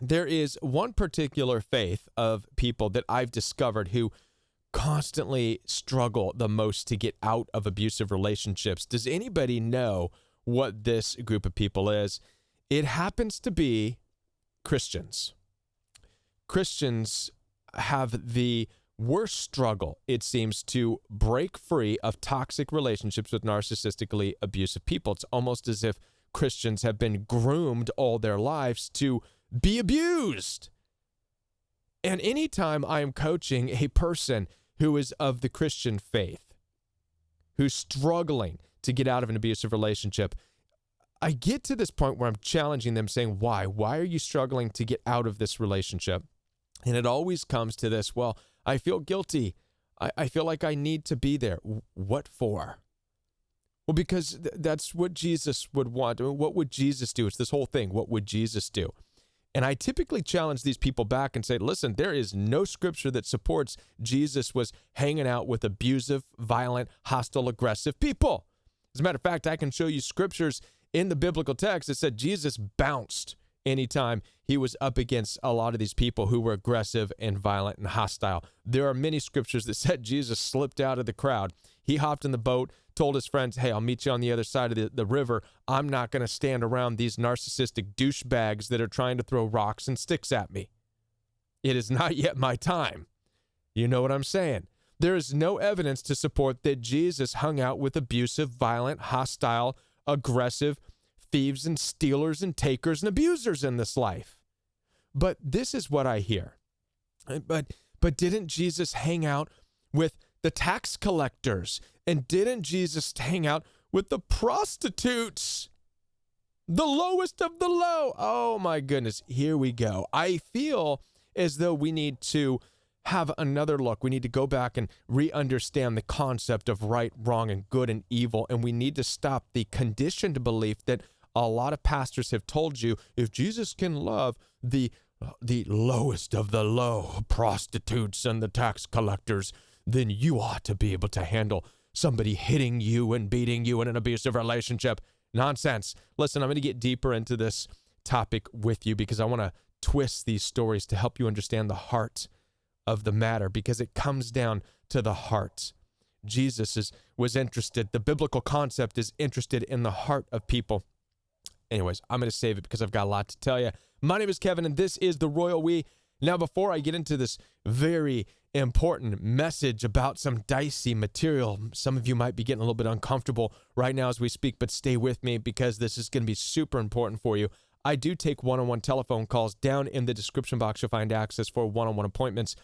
there is one particular faith of people that I've discovered who constantly struggle the most to get out of abusive relationships. Does anybody know what this group of people is? It happens to be Christians. Christians have the worst struggle, it seems, to break free of toxic relationships with narcissistically abusive people. It's almost as if Christians have been groomed all their lives to be abused. And anytime I am coaching a person who is of the Christian faith, who's struggling to get out of an abusive relationship, I get to this point where I'm challenging them, saying, why? Why are you struggling to get out of this relationship? And it always comes to this, well, I feel guilty. I feel like I need to be there. What for? Well, because that's what Jesus would want. I mean, what would Jesus do? It's this whole thing. What would Jesus do? And I typically challenge these people back and say, listen, there is no scripture that supports Jesus was hanging out with abusive, violent, hostile, aggressive people. As a matter of fact, I can show you scriptures in the biblical text that said Jesus bounced anytime he was up against a lot of these people who were aggressive and violent and hostile. There are many scriptures that said Jesus slipped out of the crowd. He hopped in the boat, told his friends, hey, I'll meet you on the other side of the river. I'm not going to stand around these narcissistic douchebags that are trying to throw rocks and sticks at me. It is not yet my time. You know what I'm saying? There is no evidence to support that Jesus hung out with abusive, violent, hostile, aggressive thieves and stealers and takers and abusers in this life. But this is what I hear. But didn't Jesus hang out with the tax collectors? And didn't Jesus hang out with the prostitutes? The lowest of the low. Oh my goodness, here we go. I feel as though we need to have another look. We need to go back and re-understand the concept of right, wrong, and good and evil. And we need to stop the conditioned belief that a lot of pastors have told you, if Jesus can love the lowest of the low, prostitutes and the tax collectors, then you ought to be able to handle somebody hitting you and beating you in an abusive relationship. Nonsense. Listen, I'm going to get deeper into this topic with you because I want to twist these stories to help you understand the heart of the matter, because it comes down to the heart. Jesus was interested. The biblical concept is interested in the heart of people. Anyways, I'm going to save it because I've got a lot to tell you. My name is Kevin, and this is The Royal We. Now, before I get into this very important message about some dicey material, some of you might be getting a little bit uncomfortable right now as we speak, but stay with me because this is going to be super important for you. I do take one-on-one telephone calls. Down in the description box, you'll find access for one-on-one appointments.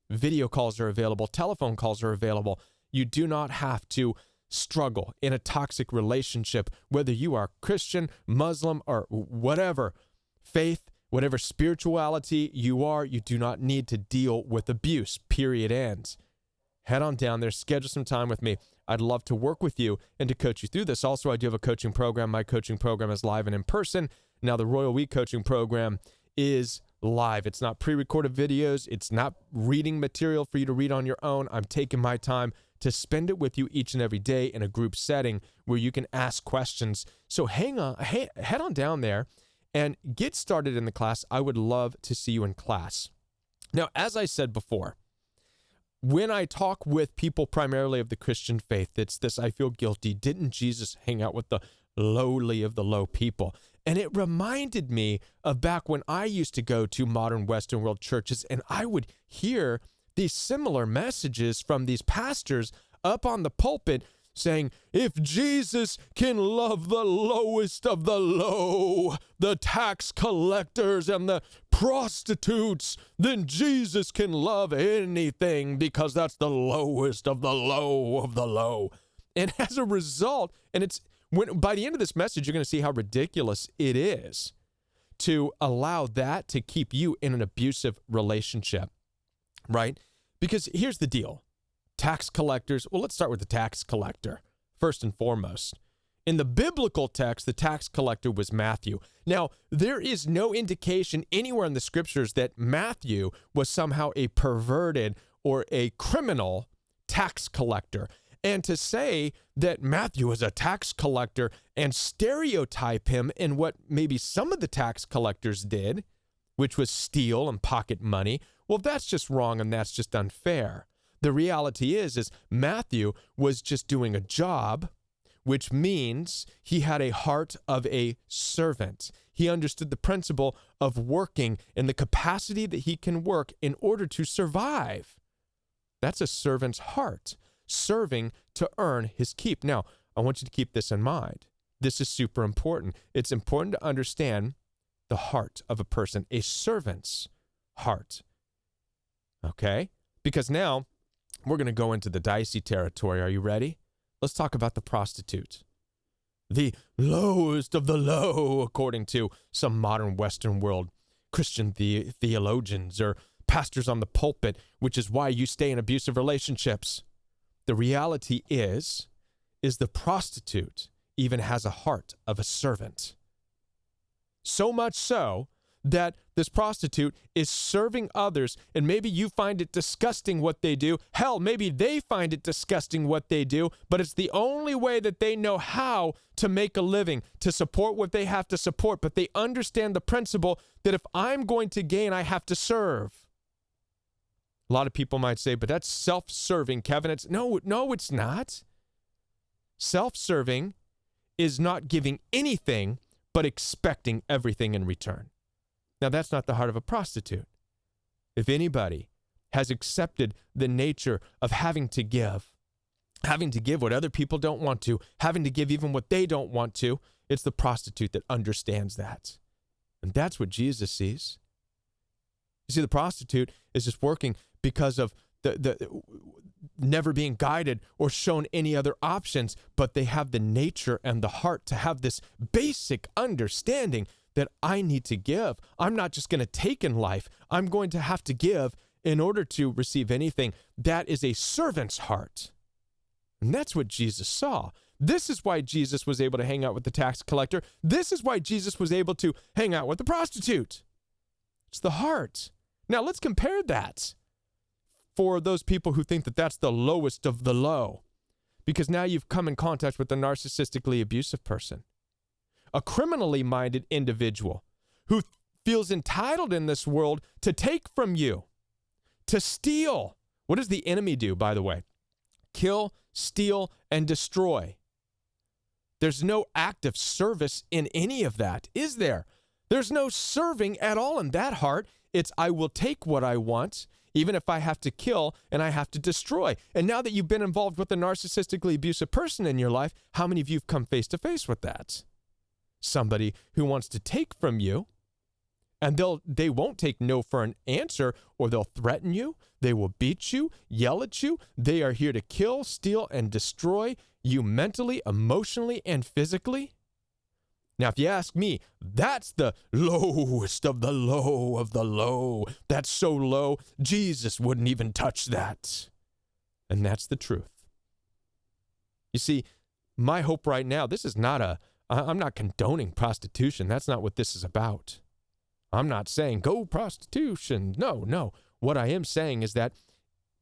Video calls are available. Telephone calls are available. You do not have to struggle in a toxic relationship, whether you are Christian, Muslim, or whatever faith, whatever spirituality you are. You do not need to deal with abuse, period, ends. Head on down there, schedule some time with me. I'd love to work with you and to coach you through this. Also, I do have a coaching program. My coaching program is live and in person. Now, the Royal We coaching program is live. It's not pre-recorded videos. It's not reading material for you to read on your own. I'm taking my time to spend it with you each and every day in a group setting where you can ask questions. So head on down there and get started in the class. I would love to see you in class. Now, as I said before, when I talk with people primarily of the Christian faith, it's this: I feel guilty. Didn't Jesus hang out with the lowly of the low people? And it reminded me of back when I used to go to modern Western world churches, and I would hear these similar messages from these pastors up on the pulpit saying, if Jesus can love the lowest of the low, the tax collectors and the prostitutes, then Jesus can love anything because that's the lowest of the low of the low. And as a result, and by the end of this message, you're going to see how ridiculous it is to allow that to keep you in an abusive relationship, right? Because here's the deal. Tax collectors, well, let's start with the tax collector, first and foremost. In the biblical text, the tax collector was Matthew. Now, there is no indication anywhere in the scriptures that Matthew was somehow a perverted or a criminal tax collector. And to say that Matthew was a tax collector and stereotype him in what maybe some of the tax collectors did which was steal and pocket money. Well, that's just wrong and that's just unfair. The reality is Matthew was just doing a job, which means he had a heart of a servant. He understood the principle of working in the capacity that he can work in order to survive. That's a servant's heart, serving to earn his keep. Now, I want you to keep this in mind. This is super important. It's important to understand the heart of a person, a servant's heart. Okay? Because now we're going to go into the dicey territory. Are you ready? Let's talk about the prostitute. The lowest of the low, according to some modern Western world Christian theologians or pastors on the pulpit, which is why you stay in abusive relationships. The reality is the prostitute even has a heart of a servant. So much so that this prostitute is serving others, and maybe you find it disgusting what they do. Hell, maybe they find it disgusting what they do, but it's the only way that they know how to make a living, to support what they have to support. But they understand the principle that if I'm going to gain, I have to serve. A lot of people might say, but that's self-serving, Kevin. No, it's not. Self-serving is not giving anything, but expecting everything in return. Now, that's not the heart of a prostitute. If anybody has accepted the nature of having to give what other people don't want to, having to give even what they don't want to, it's the prostitute that understands that. And that's what Jesus sees. You see, the prostitute is just working because of the never being guided or shown any other options, but they have the nature and the heart to have this basic understanding that I need to give. I'm not just going to take in life. I'm going to have to give in order to receive anything. That is a servant's heart. And that's what Jesus saw. This is why Jesus was able to hang out with the tax collector. This is why Jesus was able to hang out with the prostitute. It's the heart. Now let's compare that for those people who think that that's the lowest of the low, because now you've come in contact with a narcissistically abusive person. A criminally minded individual who feels entitled in this world to take from you, to steal. What does the enemy do, by the way? Kill, steal, and destroy. There's no act of service in any of that, is there? There's no serving at all in that heart. It's I will take what I want, even if I have to kill and I have to destroy. And now that you've been involved with a narcissistically abusive person in your life, how many of you have come face to face with that? Somebody who wants to take from you, and they won't take no for an answer, or they'll threaten you, they will beat you, yell at you. They are here to kill, steal, and destroy you mentally, emotionally, and physically. Now, if you ask me, that's the lowest of the low of the low. That's so low, Jesus wouldn't even touch that. And that's the truth. You see, my hope right now, I'm not condoning prostitution. That's not what this is about. I'm not saying go prostitution. No. What I am saying is that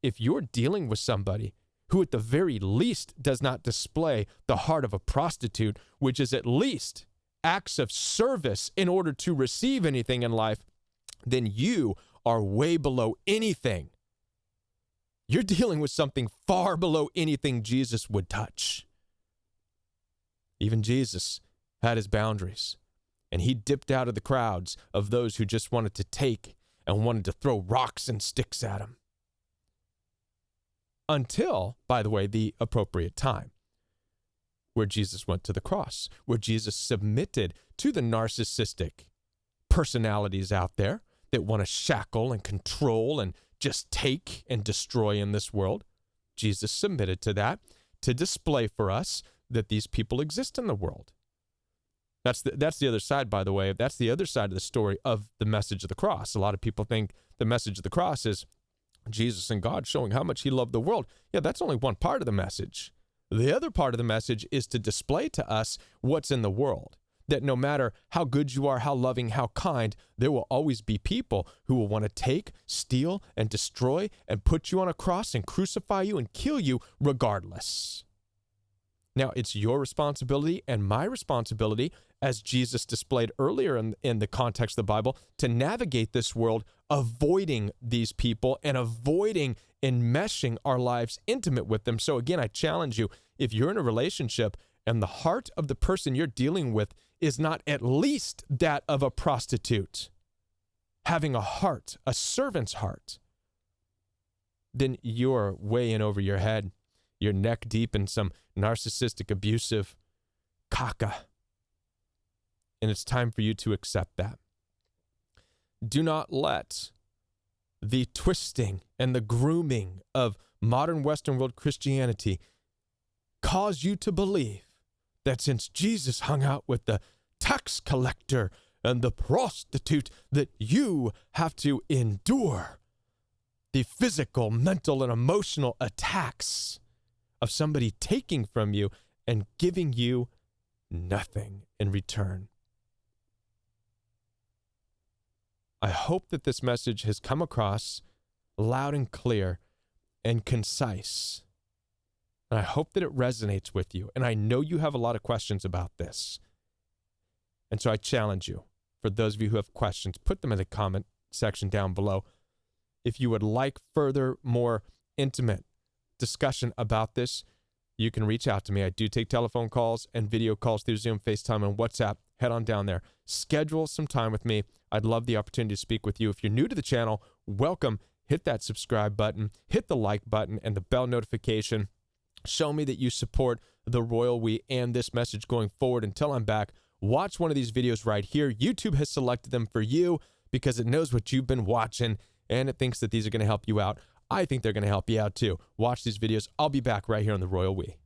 if you're dealing with somebody who at the very least does not display the heart of a prostitute, which is at least acts of service in order to receive anything in life, then you are way below anything. You're dealing with something far below anything Jesus would touch. Even Jesus had his boundaries, and he dipped out of the crowds of those who just wanted to take and wanted to throw rocks and sticks at him. Until, by the way, the appropriate time, where Jesus went to the cross, where Jesus submitted to the narcissistic personalities out there that want to shackle and control and just take and destroy in this world. Jesus submitted to that to display for us that these people exist in the world. That's the other side, by the way. That's the other side of the story of the message of the cross. A lot of people think the message of the cross is Jesus and God showing how much he loved the world. Yeah, that's only one part of the message. The other part of the message is to display to us what's in the world. That no matter how good you are, how loving, how kind, there will always be people who will want to take, steal, and destroy, and put you on a cross and crucify you and kill you regardless. Now, it's your responsibility and my responsibility as Jesus displayed earlier in the context of the Bible, to navigate this world, avoiding these people and avoiding enmeshing our lives intimate with them. So again, I challenge you, if you're in a relationship and the heart of the person you're dealing with is not at least that of a prostitute, having a heart, a servant's heart, then you're way in over your head. You're neck deep in some narcissistic, abusive caca. And it's time for you to accept that. Do not let the twisting and the grooming of modern Western world Christianity cause you to believe that since Jesus hung out with the tax collector and the prostitute, that you have to endure the physical, mental, and emotional attacks of somebody taking from you and giving you nothing in return. I hope that this message has come across loud and clear and concise. And I hope that it resonates with you. And I know you have a lot of questions about this. And so I challenge you, for those of you who have questions, put them in the comment section down below. If you would like further, more intimate discussion about this, you can reach out to me. I do take telephone calls and video calls through Zoom, FaceTime, and WhatsApp. Head on down there. Schedule some time with me. I'd love the opportunity to speak with you. If you're new to the channel, welcome. Hit that subscribe button, hit the like button, and the bell notification. Show me that you support the Royal We and this message going forward. Until I'm back, watch one of these videos right here. YouTube has selected them for you because it knows what you've been watching, and it thinks that these are going to help you out. I think they're going to help you out too. Watch these videos. I'll be back right here on the Royal We.